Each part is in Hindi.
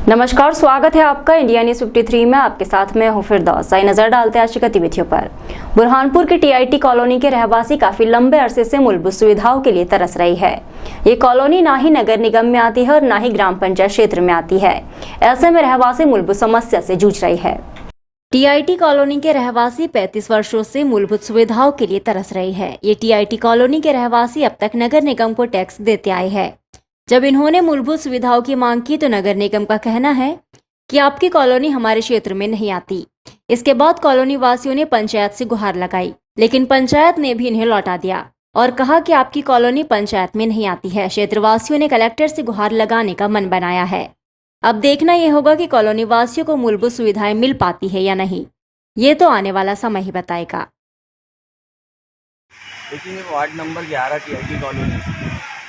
नमस्कार, स्वागत है आपका इंडिया न्यूज 53 में। आपके साथ मैं हूं फिरदौस। आइए नजर डालते हैं आज की गतिविधियों पर। बुरहानपुर की टीआईटी कॉलोनी के रहवासी काफी लंबे अरसे से मूलभूत सुविधाओं के लिए तरस रही है। ये कॉलोनी ना ही नगर निगम में आती है और ना ही ग्राम पंचायत क्षेत्र में आती है। ऐसे में रहवासी मूलभूत समस्या से जूझ रही है। टीआईटी कॉलोनी के रहवासी 35 वर्षों से मूलभूत सुविधाओं के लिए तरस रही है। ये टीआईटी कॉलोनी के रहवासी अब तक नगर निगम को टैक्स देते आए हैं। जब इन्होंने मूलभूत सुविधाओं की मांग की तो नगर निगम का कहना है कि आपकी कॉलोनी हमारे क्षेत्र में नहीं आती। इसके बाद कॉलोनी वासियों ने पंचायत से गुहार लगाई, लेकिन पंचायत ने भी इन्हें लौटा दिया और कहा कि आपकी कॉलोनी पंचायत में नहीं आती है। क्षेत्रवासियों ने कलेक्टर से गुहार लगाने का मन बनाया है। अब देखना यह होगा कि कॉलोनी वासियों को मूलभूत सुविधाएं मिल पाती है या नहीं। ये तो आने वाला समय ही बताएगा। देखिए, वार्ड नंबर 11 टीआईटी कॉलोनी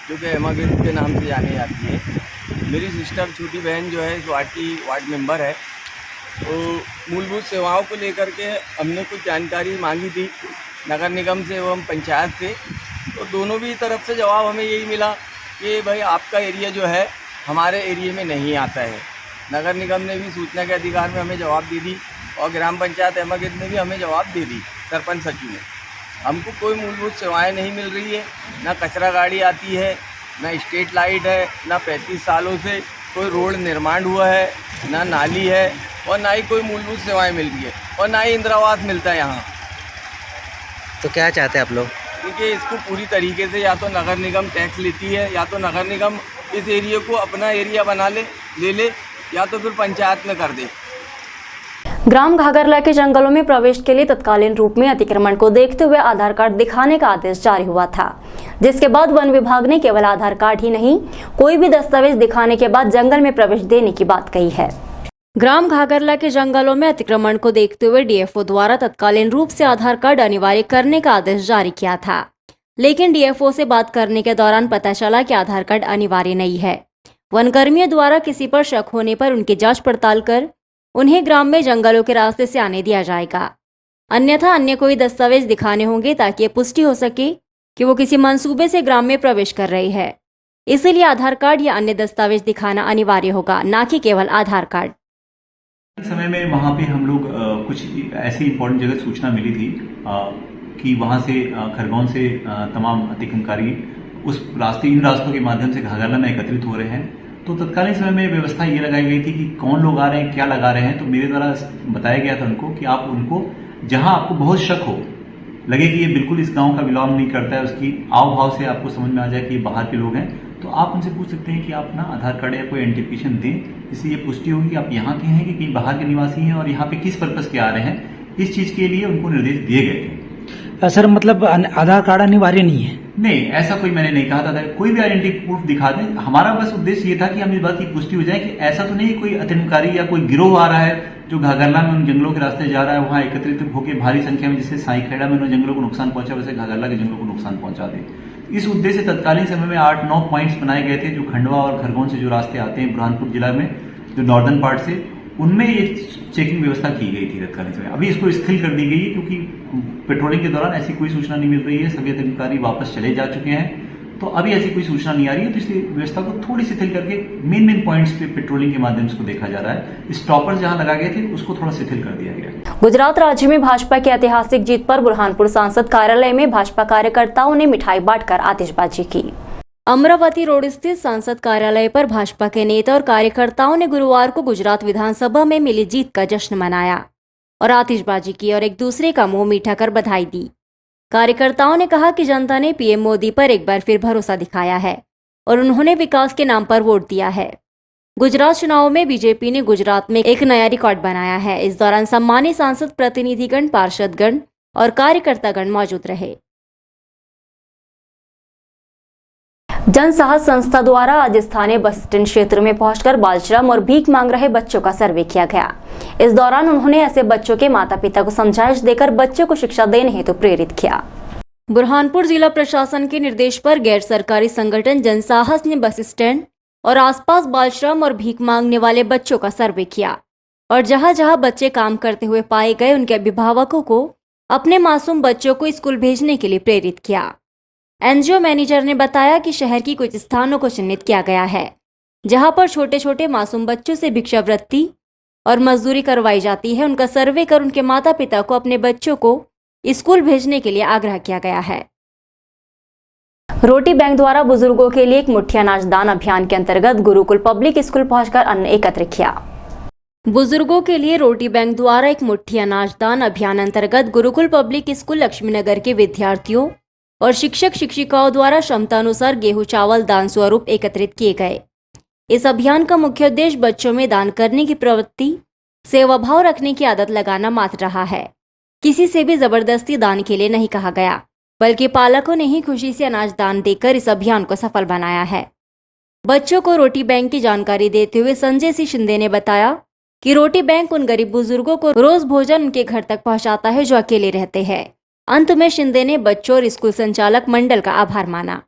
जो कि एमागिर के नाम से जानी जाती है। मेरी सिस्टर छोटी बहन जो है इस वार्ड की वार्ड मेंबर है। तो मूलभूत सेवाओं को लेकर के हमने कुछ जानकारी मांगी थी नगर निगम से एवं पंचायत से। तो दोनों भी तरफ से जवाब हमें यही मिला कि भाई आपका एरिया जो है हमारे एरिया में नहीं आता है। नगर निगम ने भी सूचना के अधिकार में हमें जवाब दे दी और ग्राम पंचायत एमागिर ने भी हमें जवाब दे दी। सरपंच सचिव ने हमको कोई मूलभूत सेवाएं नहीं मिल रही है। ना कचरा गाड़ी आती है, ना स्ट्रीट लाइट है, ना 35 सालों से कोई रोड निर्माण हुआ है, ना नाली है और ना ही कोई मूलभूत सेवाएं मिल रही है और ना ही इंदिरा आवास मिलता है यहाँ। तो क्या चाहते हैं आप लोग? क्योंकि इसको पूरी तरीके से या तो नगर निगम टैक्स लेती है या तो नगर निगम इस एरिया को अपना एरिया बना ले या तो फिर पंचायत में कर दे। ग्राम घाघरला के जंगलों में प्रवेश के लिए तत्कालीन रूप में अतिक्रमण को देखते हुए आधार कार्ड दिखाने का आदेश जारी हुआ था, जिसके बाद वन विभाग ने केवल आधार कार्ड ही नहीं कोई भी दस्तावेज दिखाने के बाद जंगल में प्रवेश देने की बात कही है। ग्राम घाघरला के जंगलों में अतिक्रमण को देखते हुए डीएफओ द्वारा तत्कालीन रूप से आधार कार्ड अनिवार्य करने का आदेश जारी किया था, लेकिन डीएफओ से बात करने के दौरान पता चला कि आधार कार्ड अनिवार्य नहीं है। वन कर्मियों द्वारा किसी पर शक होने पर उनकी जांच पड़ताल कर उन्हें ग्राम में जंगलों के रास्ते से आने दिया जाएगा, अन्यथा अन्य कोई दस्तावेज दिखाने होंगे ताकि ये पुष्टि हो सके कि वो किसी मंसूबे से ग्राम में प्रवेश कर रही है। इसीलिए आधार कार्ड या अन्य दस्तावेज दिखाना अनिवार्य होगा, ना कि केवल आधार कार्ड। समय में वहाँ पे हम लोग कुछ ऐसी इंपॉर्टेंट जगह सूचना मिली थी कि वहाँ से खरगोन से तमाम अतिक्रमणकारी उस रास्ते इन रास्तों के माध्यम से घाघरला में एकत्रित हो रहे हैं। तो तत्कालीन समय में व्यवस्था ये लगाई गई थी कि कौन लोग आ रहे हैं, क्या लगा रहे हैं। तो मेरे द्वारा बताया गया था उनको कि आप उनको जहां आपको बहुत शक हो, लगे कि ये बिल्कुल इस गांव का बिलोंग नहीं करता है, उसकी आव भाव से आपको समझ में आ जाए कि ये बाहर के लोग हैं, तो आप उनसे पूछ सकते हैं कि आप ना आधार कार्ड या कोई आइडेंटिफिकेशन दें, जिससे ये पुष्टि होगी कि आप यहाँ के हैं कि कहीं बाहर के निवासी हैं और यहाँ पे किस पर्पज के आ रहे हैं। इस चीज के लिए उनको निर्देश दिए गए थे। सर, मतलब आधार कार्ड अनिवार्य नहीं है? नहीं, ऐसा कोई मैंने नहीं कहा था। कोई भी आइडेंटिटी प्रूफ दिखा दें। हमारा बस उद्देश्य ये था कि हम इस बात की पुष्टि हो जाए कि ऐसा तो नहीं कोई अतिक्रमणकारी या कोई गिरोह आ रहा है जो घाघरला में उन जंगलों के रास्ते जा रहा है, वहां एकत्रित होकर भारी संख्या में, जिससे साईखेड़ा में उन जंगलों को नुकसान पहुंचा वैसे घाघरला के जंगलों को नुकसान पहुंचा दे। इस उद्देश्य से तत्कालीन समय में 8-9 पॉइंट्स बनाए गए थे जो खंडवा और खरगोन से जो रास्ते आते हैं बुरहानपुर जिला में, जो नॉर्दर्न पार्ट से, उनमें ये चेकिंग व्यवस्था की गई थी तत्कालीन समय। अभी इसको शिथिल कर दी गई है क्योंकि पेट्रोलिंग के दौरान ऐसी कोई सूचना नहीं मिल रही है। सभी अधिकारी वापस चले जा चुके हैं, तो अभी ऐसी कोई सूचना नहीं आ रही है। तो इसलिए व्यवस्था को थोड़ी शिथिल करके मेन पॉइंट्स पे पेट्रोलिंग के माध्यम से देखा जा रहा है। स्टॉपर्स जहां लगा गए थे उसको थोड़ा शिथिल कर दिया गया। गुजरात राज्य में भाजपा की ऐतिहासिक जीत पर बुरहानपुर सांसद कार्यालय में भाजपा कार्यकर्ताओं ने मिठाई बांटकर आतिशबाजी की। अमरावती रोड स्थित सांसद कार्यालय पर भाजपा के नेता और कार्यकर्ताओं ने गुरुवार को गुजरात विधानसभा में मिली जीत का जश्न मनाया और आतिशबाजी की और एक दूसरे का मुंह मीठा कर बधाई दी। कार्यकर्ताओं ने कहा कि जनता ने पीएम मोदी पर एक बार फिर भरोसा दिखाया है और उन्होंने विकास के नाम पर वोट दिया है। गुजरात चुनाव में बीजेपी ने गुजरात में एक नया रिकॉर्ड बनाया है। इस दौरान सम्मानित सांसद, प्रतिनिधिगण, पार्षदगण और कार्यकर्तागण मौजूद रहे। जन साहस संस्था द्वारा आज स्थानीय बस स्टैंड क्षेत्र में पहुंचकर बाल श्रम और भीख मांग रहे बच्चों का सर्वे किया गया। इस दौरान उन्होंने ऐसे बच्चों के माता पिता को समझाइश देकर बच्चों को शिक्षा देने हेतु प्रेरित किया। बुरहानपुर जिला प्रशासन के निर्देश पर गैर सरकारी संगठन जन साहस ने बस स्टैंड और आसपास बाल श्रम और भीख मांगने वाले बच्चों का सर्वे किया और जहां जहां बच्चे काम करते हुए पाए गए उनके अभिभावकों को अपने मासूम बच्चों को स्कूल भेजने के लिए प्रेरित किया। एनजीओ मैनेजर ने बताया कि शहर की कुछ स्थानों को चिन्हित किया गया है जहां पर छोटे छोटे मासूम बच्चों से भिक्षावृत्ति और मजदूरी करवाई जाती है, उनका सर्वे कर उनके माता पिता को अपने बच्चों को स्कूल भेजने के लिए आग्रह किया गया है। रोटी बैंक द्वारा बुजुर्गों के लिए एक मुट्ठी अनाज दान अभियान के अंतर्गत गुरुकुल पब्लिक स्कूल पहुंचकर अन्न एकत्र किया। बुजुर्गों के लिए रोटी बैंक द्वारा एक मुट्ठी अनाज दान अभियान अंतर्गत गुरुकुल पब्लिक स्कूल लक्ष्मीनगर के विद्यार्थियों और शिक्षक शिक्षिकाओं द्वारा क्षमता अनुसार गेहूं चावल दान स्वरूप एकत्रित किए गए। इस अभियान का मुख्य उद्देश्य बच्चों में दान करने की प्रवृत्ति, सेवा भाव रखने की आदत लगाना मात्र रहा है। किसी से भी जबरदस्ती दान के लिए नहीं कहा गया, बल्कि पालकों ने ही खुशी से अनाज दान देकर इस अभियान को सफल बनाया है। बच्चों को रोटी बैंक की जानकारी देते हुए संजय सिंह शिंदे ने बताया कि रोटी बैंक उन गरीब बुजुर्गों को रोज भोजन उनके घर तक पहुंचाता है जो अकेले रहते हैं। अंत में शिंदे ने बच्चों और स्कूल संचालक मंडल का आभार माना।